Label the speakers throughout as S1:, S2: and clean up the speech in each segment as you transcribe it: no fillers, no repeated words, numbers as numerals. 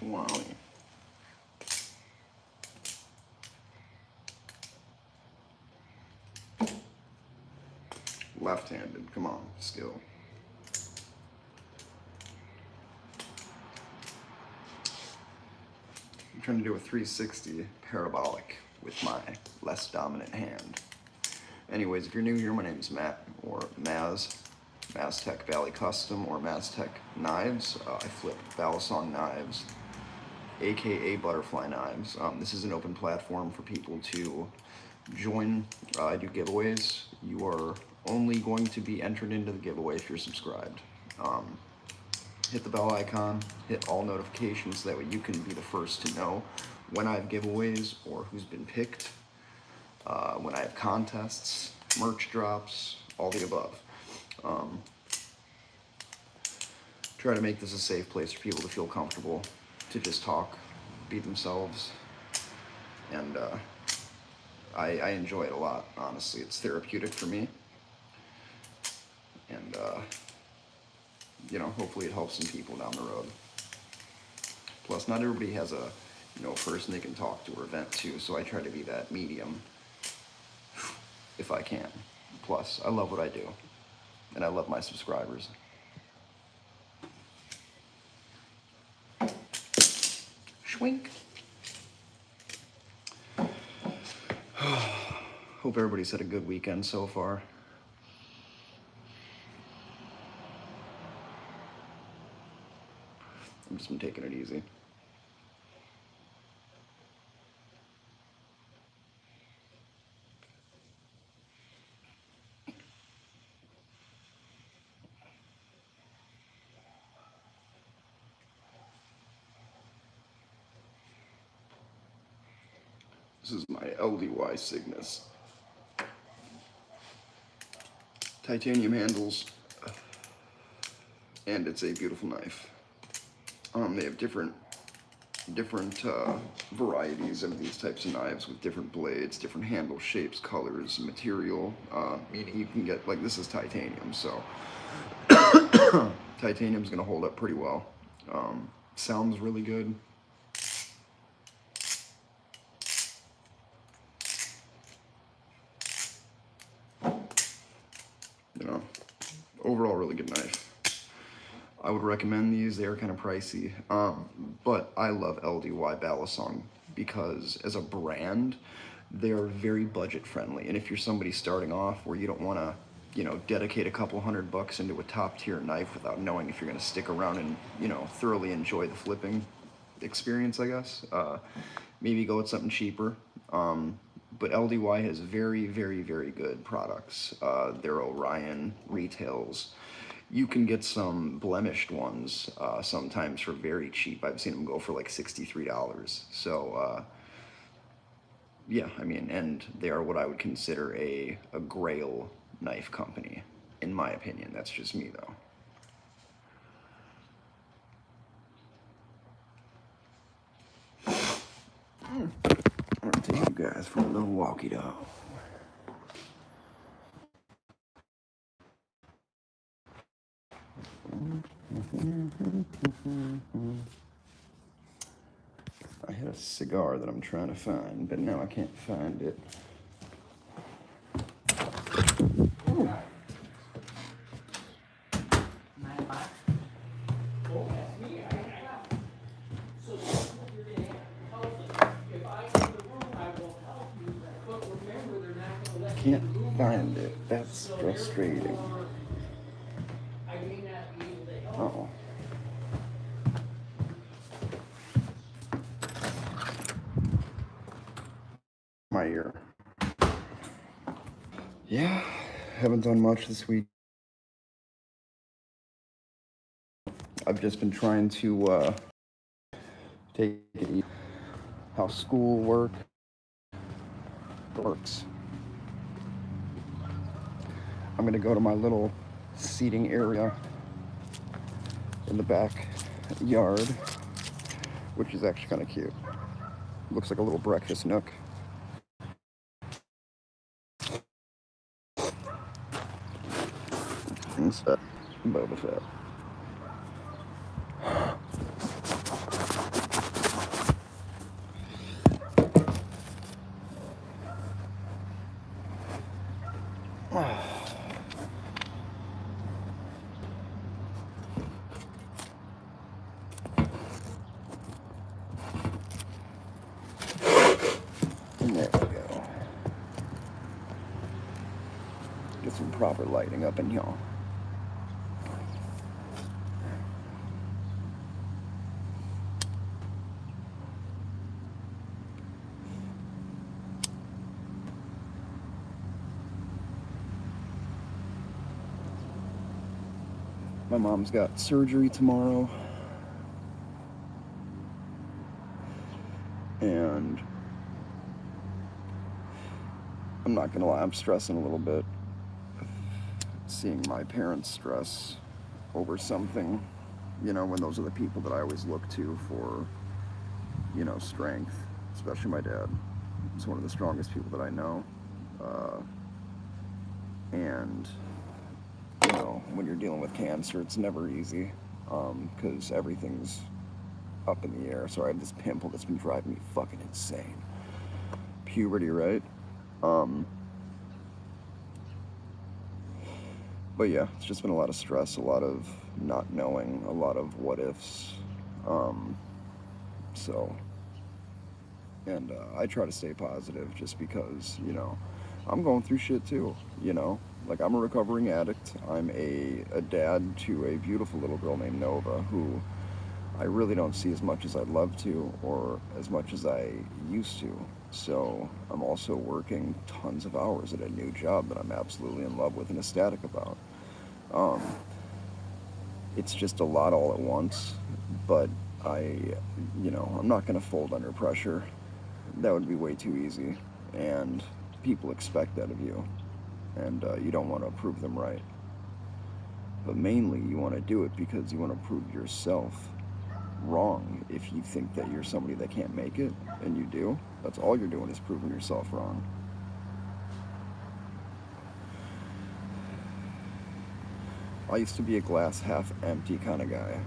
S1: Schwally. Left-handed, come on, skill. I'm trying to do a 360 parabolic with my less dominant hand. Anyways, if you're new here, my name is Matt, or Maz, Maztec Valley Custom, or Maztec Knives. I flip Balisong knives, aka butterfly knives. This is an open platform for people to join. I do giveaways. You are only going to be entered into the giveaway if you're subscribed. Hit the bell icon, hit all notifications, so that way you can be the first to know when I have giveaways or who's been picked, when I have contests, merch drops, all the above. Try to make this a safe place for people to feel comfortable to just talk, be themselves, and I enjoy it a lot, honestly. It's therapeutic for me, and you know, hopefully it helps some people down the road. Plus, not everybody has a, you know, person they can talk to or vent to, so I try to be that medium if I can. Plus, I love what I do, and I love my subscribers. Schwink. Hope everybody's had a good weekend so far. I've just been taking it easy. This is my LDY Cygnus. Titanium handles, and it's a beautiful knife. They have different varieties of these types of knives with different blades, different handle shapes, colors, material. Meaning you can get, like, this is titanium, so titanium's gonna hold up pretty well. Sounds really good. You know, overall really good knife. I would recommend these. They are kind of pricey, but I love LDY Balisong because as a brand, they're very budget friendly. And if you're somebody starting off where you don't want to, you know, dedicate a couple $100 into a top tier knife without knowing if you're going to stick around and, you know, thoroughly enjoy the flipping experience, I guess, maybe go with something cheaper. But LDY has very, very, very good products. Their Orion retails. You can get some blemished ones sometimes for very cheap. I've seen them go for like $63. So, yeah, I mean, and they are what I would consider a grail knife company, in my opinion. That's just me, though. I'm gonna take you guys for a little walkie dog. I had a cigar that I'm trying to find, but now I can't find it. Ooh. Can't find it. That's frustrating. Uh-oh. My ear. Yeah, haven't done much this week. I've just been trying to take it easy. How school works. I'm gonna go to my little seating area in the back yard, which is actually kind of cute. Looks like a little breakfast nook. Instead, Boba Fett. proper lighting up in here. My mom's got surgery tomorrow, and I'm not gonna lie, I'm stressing a little bit. Seeing my parents stress over something, you know, when those are the people that I always look to for, you know, strength, especially my dad. He's one of the strongest people that I know. And, you know, when you're dealing with cancer, it's never easy, because everything's up in the air. So I have this pimple that's been driving me fucking insane. Puberty, right? But yeah, it's just been a lot of stress, a lot of not knowing, a lot of what ifs. So, and I try to stay positive just because, you know, I'm going through shit too, you know? Like, I'm a recovering addict. I'm a dad to a beautiful little girl named Nova, who I really don't see as much as I'd love to, or as much as I used to. So I'm also working tons of hours at a new job that I'm absolutely in love with and ecstatic about. It's just a lot all at once, but you know, I'm not going to fold under pressure. That would be way too easy, and people expect that of you, and you don't want to prove them right. But mainly, you want to do it because you want to prove yourself wrong. If you think that you're somebody that can't make it, and you do, that's all you're doing is proving yourself wrong. I used to be a glass half empty kind of guy,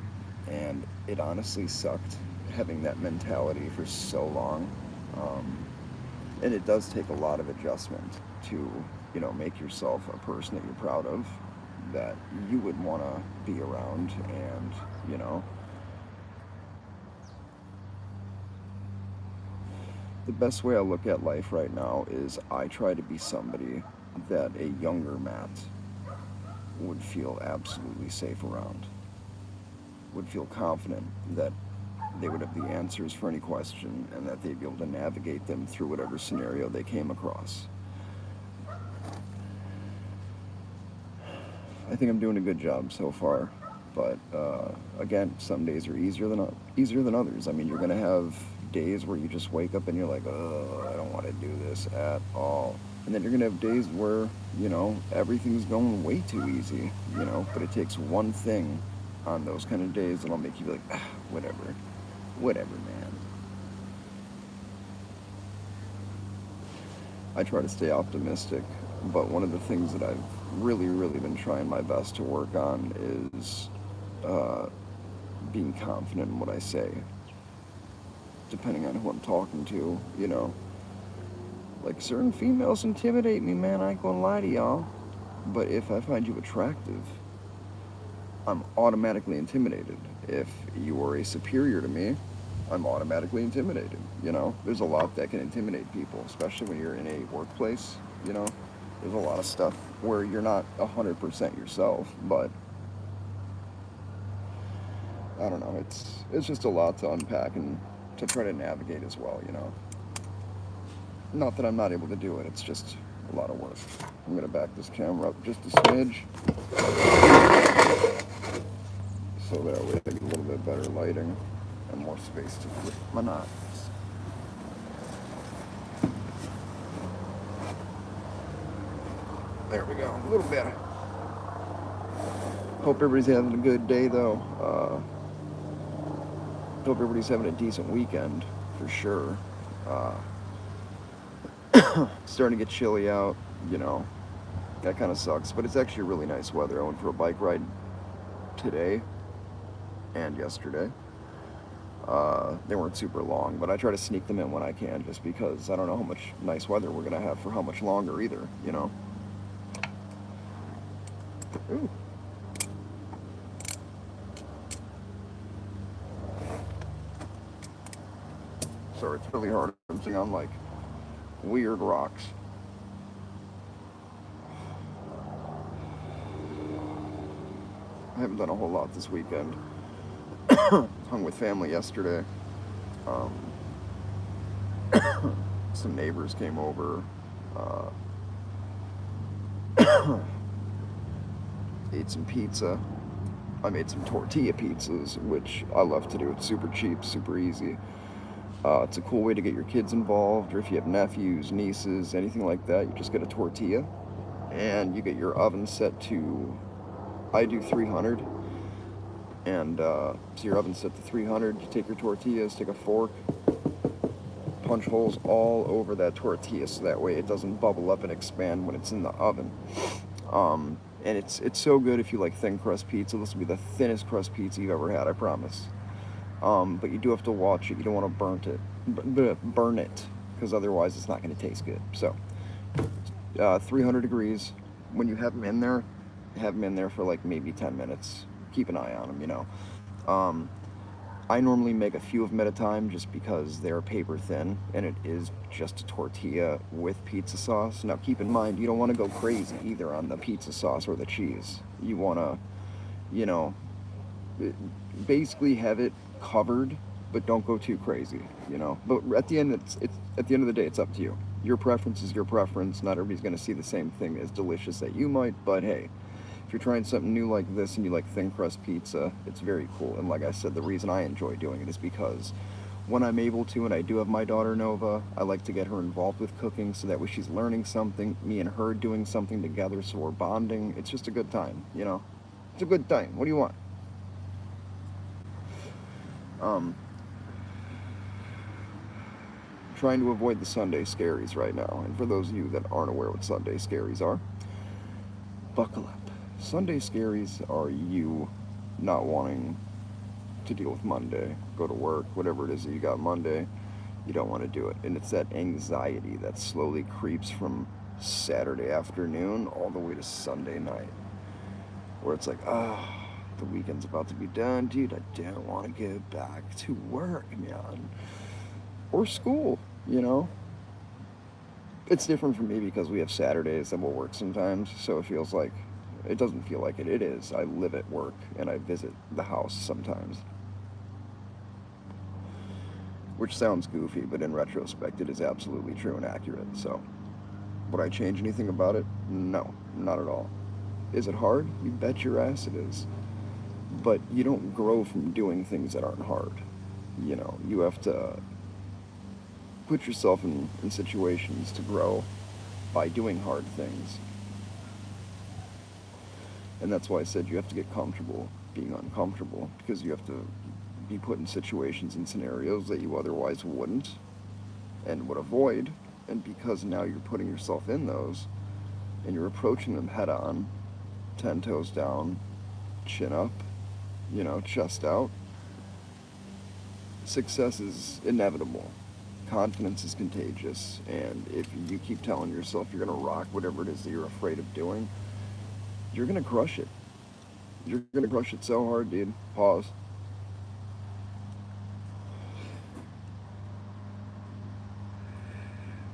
S1: and it honestly sucked having that mentality for so long. And it does take a lot of adjustment to, you know, make yourself a person that you're proud of, that you would want to be around, and, you know, the best way I look at life right now is I try to be somebody that a younger Matt would feel absolutely safe around, would feel confident that they would have the answers for any question, and that they'd be able to navigate them through whatever scenario they came across. I think I'm doing a good job so far, but again, some days are easier than others. I mean, you're gonna have days where you just wake up and you're like, oh, I don't want to do this at all. And then you're gonna have days where, you know, everything's going way too easy, you know, but it takes one thing on those kind of days that'll make you be like, ah, whatever, man. I try to stay optimistic, but one of the things that I've really been trying my best to work on is being confident in what I say, depending on who I'm talking to, you know. Like, certain females intimidate me, man, I ain't gonna lie to y'all. But if I find you attractive, I'm automatically intimidated. If you are a superior to me, I'm automatically intimidated, you know? There's a lot that can intimidate people, especially when you're in a workplace, you know? There's a lot of stuff where you're not 100% yourself, but I don't know, it's just a lot to unpack and to try to navigate as well, you know? Not that I'm not able to do it, it's just a lot of work. I'm gonna back this camera up just a smidge, so that way I get a little bit better lighting and more space to flip my knots. There we go, a little better. Hope everybody's having a good day, though. Hope everybody's having a decent weekend, for sure. Starting to get chilly out, you know. That kind of sucks, but it's actually really nice weather. I went for a bike ride today and yesterday. They weren't super long, but I try to sneak them in when I can, just because I don't know how much nice weather we're gonna have for how much longer either, you know. Ooh. So it's really hard. I'm sitting on like weird rocks. I haven't done a whole lot this weekend. Hung with family yesterday. Um, some neighbors came over. Uh, ate some pizza. I made some tortilla pizzas, which I love to do. It's super cheap, super easy. It's a cool way to get your kids involved, or if you have nephews, nieces, anything like that, you just get a tortilla and you get your oven set to, I do 300. And so your oven's set to 300. You take your tortillas, take a fork, punch holes all over that tortilla so that way it doesn't bubble up and expand when it's in the oven. And it's so good if you like thin crust pizza. This will be the thinnest crust pizza you've ever had, I promise. But you do have to watch it. You don't want to burn it, because otherwise it's not going to taste good. So, 300 degrees. When you have them in there for like maybe 10 minutes. Keep an eye on them, you know. I normally make a few of them at a time just because they're paper thin and it is just a tortilla with pizza sauce. Now keep in mind, you don't want to go crazy either on the pizza sauce or the cheese. You want to, you know, basically have it covered, but don't go too crazy, you know. But at the end, it's at the end of the day, it's up to you. Your preference is your preference. Not everybody's going to see the same thing as delicious that you might, but hey, if you're trying something new like this and you like thin crust pizza, it's very cool. And like I said, the reason I enjoy doing it is because when I'm able to, and I do have my daughter Nova, I like to get her involved with cooking so that way she's learning something, me and her doing something together, so we're bonding. It's just a good time, you know. It's a good time. What do you want? Um, Trying to avoid the Sunday scaries right now. And for those of you that aren't aware what Sunday scaries are, buckle up. Sunday scaries are you not wanting to deal with Monday, go to work, whatever it is that you got Monday, you don't want to do it. And it's that anxiety that slowly creeps from Saturday afternoon all the way to Sunday night, where it's like, the weekend's about to be done, dude. I don't want to get back to work, man. Or school, you know. It's different for me because we have Saturdays that we'll work sometimes, so it doesn't feel like it. It is. I live at work and I visit the house sometimes. Which sounds goofy, but in retrospect, it is absolutely true and accurate. So, would I change anything about it? No, not at all. Is it hard? You bet your ass it is. But you don't grow from doing things that aren't hard. You know, you have to put yourself in situations to grow by doing hard things. And that's why I said you have to get comfortable being uncomfortable, because you have to be put in situations and scenarios that you otherwise wouldn't and would avoid. And because now you're putting yourself in those and you're approaching them head on, 10 toes down, chin up, you know, chest out, success is inevitable. Confidence is contagious. And if you keep telling yourself you're going to rock whatever it is that you're afraid of doing, you're going to crush it. You're going to crush it so hard, dude. Pause.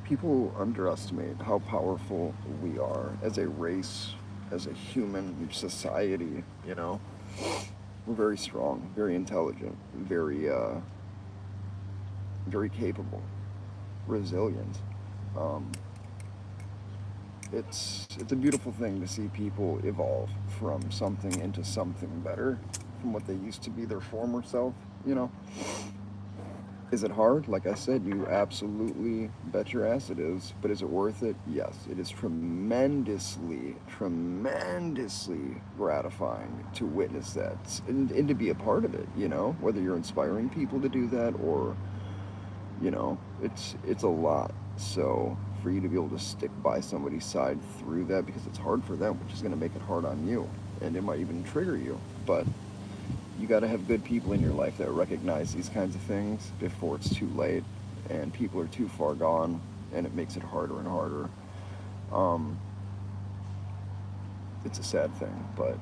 S1: People underestimate how powerful we are as a race, as a human society, you know? We're very strong, very intelligent, very capable, resilient. Um, it's a beautiful thing to see people evolve from something into something better, from what they used to be, their former self, you know? Is it hard? Like I said, you absolutely bet your ass it is. But is it worth it? Yes. It is tremendously gratifying to witness that and to be a part of it, you know? Whether you're inspiring people to do that or, you know, it's a lot. So for you to be able to stick by somebody's side through that, because it's hard for them, which is going to make it hard on you. And it might even trigger you. But you got to have good people in your life that recognize these kinds of things before it's too late and people are too far gone, and it makes it harder and harder. Um, it's a sad thing, but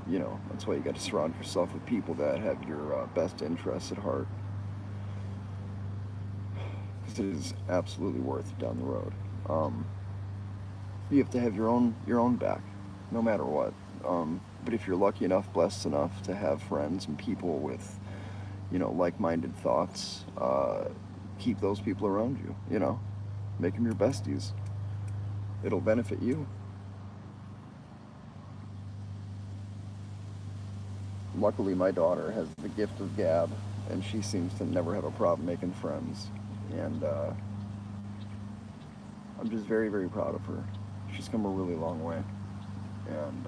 S1: you know, that's why you got to surround yourself with people that have your best interests at heart, because it is absolutely worth it down the road. You have to have your own back, no matter what. But if you're lucky enough, blessed enough to have friends and people with, like-minded thoughts, keep those people around you, make them your besties. It'll benefit you. Luckily, my daughter has the gift of gab, and she seems to never have a problem making friends. And I'm just very, very proud of her. She's come a really long way. And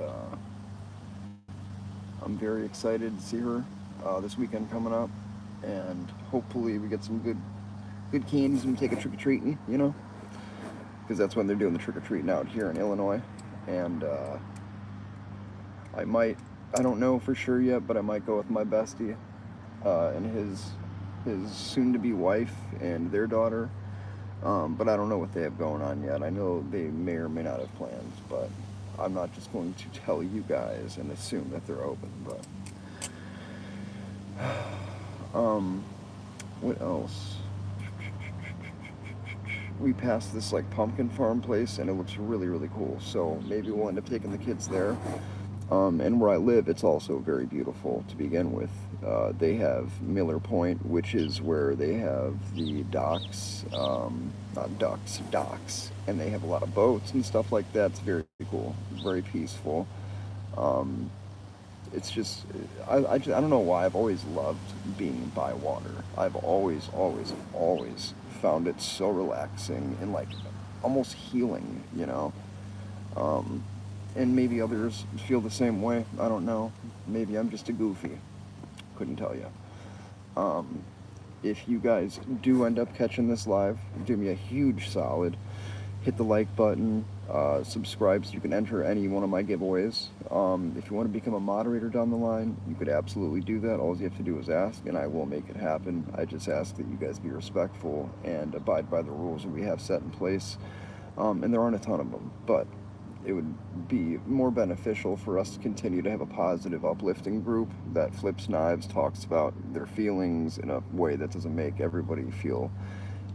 S1: I'm very excited to see her this weekend coming up. And hopefully we get some good candies and take a trick-or-treating, because that's when they're doing the trick-or-treating out here in Illinois. And I don't know for sure yet, but I might go with my bestie and his soon-to-be wife and their daughter. But I don't know what they have going on yet. I know they may or may not have plans, but I'm not just going to tell you guys and assume that they're open. But what else? We passed this like pumpkin farm place, and it looks really, really cool. So maybe we'll end up taking the kids there. And where I live, it's also very beautiful to begin with. They have Miller Point, which is where they have the docks, docks, and they have a lot of boats and stuff like that. It's very cool, very peaceful. It's just, I don't know why, I've always loved being by water. I've always found it so relaxing and like almost healing, and maybe others feel the same way. I don't know. Maybe I'm just a goofy. Couldn't tell you. If you guys do end up catching this live, do me a huge solid. Hit the like button. Subscribe so you can enter any one of my giveaways. If you want to become a moderator down the line, you could absolutely do that. All you have to do is ask, and I will make it happen. I just ask that you guys be respectful and abide by the rules that we have set in place. And there aren't a ton of them, but it would be more beneficial for us to continue to have a positive, uplifting group that flips knives, talks about their feelings in a way that doesn't make everybody feel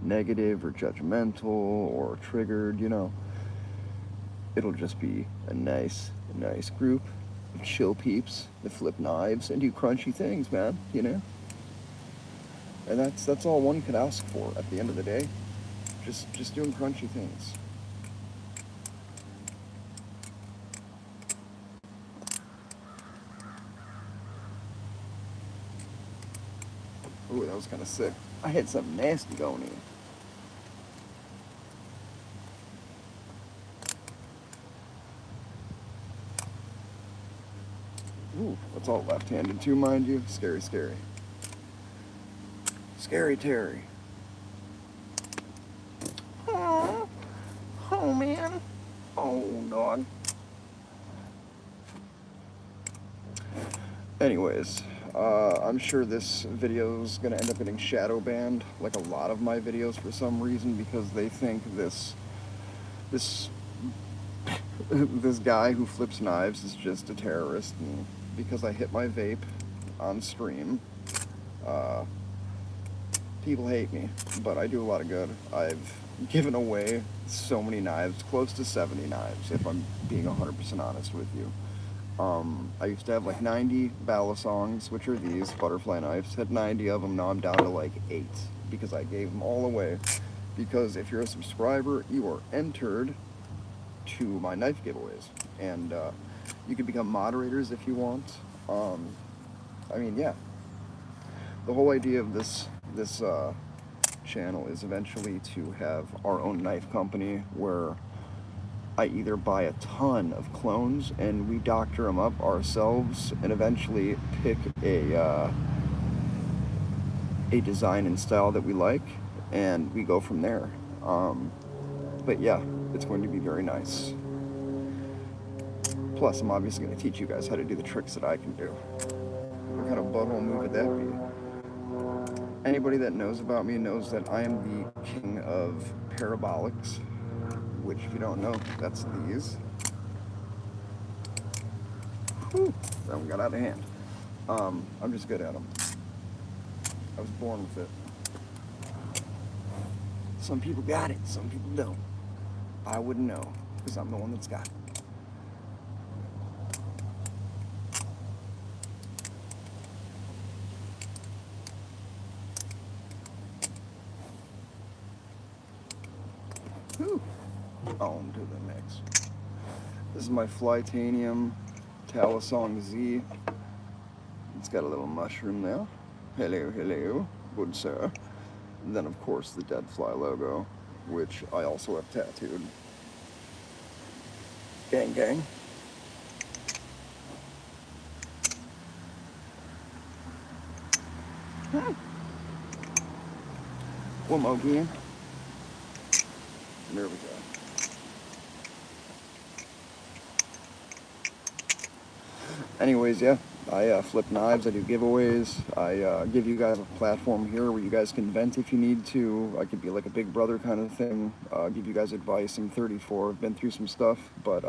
S1: negative or judgmental or triggered, It'll just be a nice group of chill peeps that flip knives and do crunchy things, man, And that's all one could ask for at the end of the day. Just doing crunchy things. Ooh, that was kind of sick. I had something nasty going in. Ooh, that's all left-handed too, mind you. Scary. Scary Terry. Oh man. Oh, dog. Anyways, I'm sure this video is going to end up getting shadow banned, like a lot of my videos for some reason, because they think this guy who flips knives is just a terrorist, and because I hit my vape on stream, people hate me, but I do a lot of good. I've given away so many knives, close to 70 knives, if I'm being 100% honest with you. I used to have like 90 Balisongs, which are these butterfly knives. Had 90 of them, now I'm down to like 8 because I gave them all away. Because if you're a subscriber, you are entered to my knife giveaways, and you can become moderators if you want. Yeah. The whole idea of this channel is eventually to have our own knife company where I either buy a ton of clones and we doctor them up ourselves and eventually pick a design and style that we like, and we go from there. But yeah, it's going to be very nice. Plus, I'm obviously going to teach you guys how to do the tricks that I can do. What kind of butthole move would that be? Anybody that knows about me knows that I am the king of parabolics, which, if you don't know, that's these. Whew, that one got out of hand. I'm just good at them. I was born with it. Some people got it, some people don't. I wouldn't know, because I'm the one that's got it. onto the mix. This is my Flytanium Talisong Z. It's got a little mushroom there. Hello, hello, good sir. And then, of course, the Dead Fly logo, which I also have tattooed. Gang, gang. One more again. There we go. Anyways, yeah, I flip knives, I do giveaways, I give you guys a platform here where you guys can vent if you need to. I could be like a big brother kind of thing, give you guys advice. I'm 34, I've been through some stuff, but,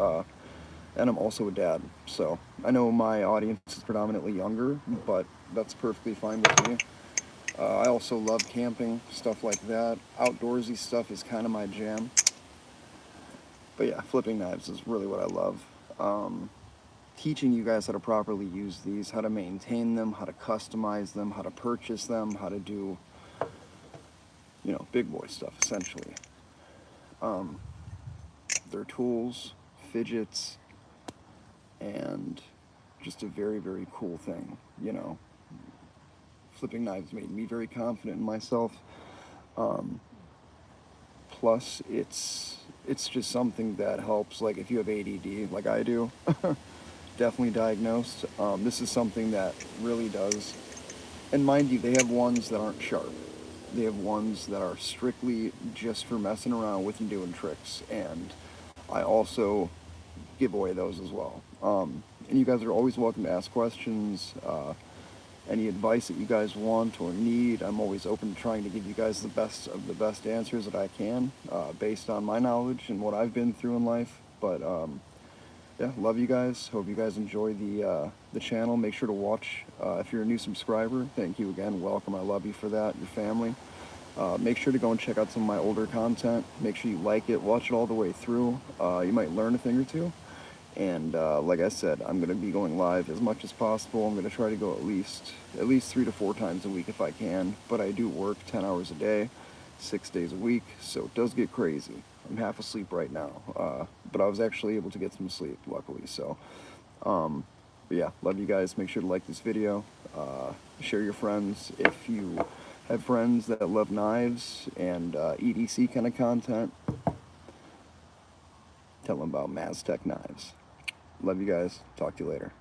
S1: and I'm also a dad, so I know my audience is predominantly younger, but that's perfectly fine with me. I also love camping, stuff like that. Outdoorsy stuff is kind of my jam. But yeah, flipping knives is really what I love. Teaching you guys how to properly use these, how to maintain them, how to customize them, how to purchase them, how to do, you know, big boy stuff, essentially. They're tools, fidgets, and just a very, very cool thing, you know. Flipping knives made me very confident in myself. Plus, it's just something that helps, like if you have ADD, like I do, definitely diagnosed. This is something that really does, and mind you, they have ones that aren't sharp. They have ones that are strictly just for messing around with and doing tricks, and I also give away those as well. And you guys are always welcome to ask questions, any advice that you guys want or need. I'm always open to trying to give you guys the best of the best answers that I can, based on my knowledge and what I've been through in life. But yeah, love you guys. Hope you guys enjoy the channel. Make sure to watch. If you're a new subscriber, thank you again. Welcome. I love you for that. Your family. Make sure to go and check out some of my older content. Make sure you like it. Watch it all the way through. You might learn a thing or two. And like I said, I'm going to be going live as much as possible. I'm going to try to go at least 3 to 4 times a week if I can. But I do work 10 hours a day, 6 days a week, so it does get crazy. I'm half asleep right now, but I was actually able to get some sleep, luckily. So, but yeah, love you guys. Make sure to like this video, share your friends. If you have friends that love knives and EDC kind of content, tell them about Maztec Knives. Love you guys. Talk to you later.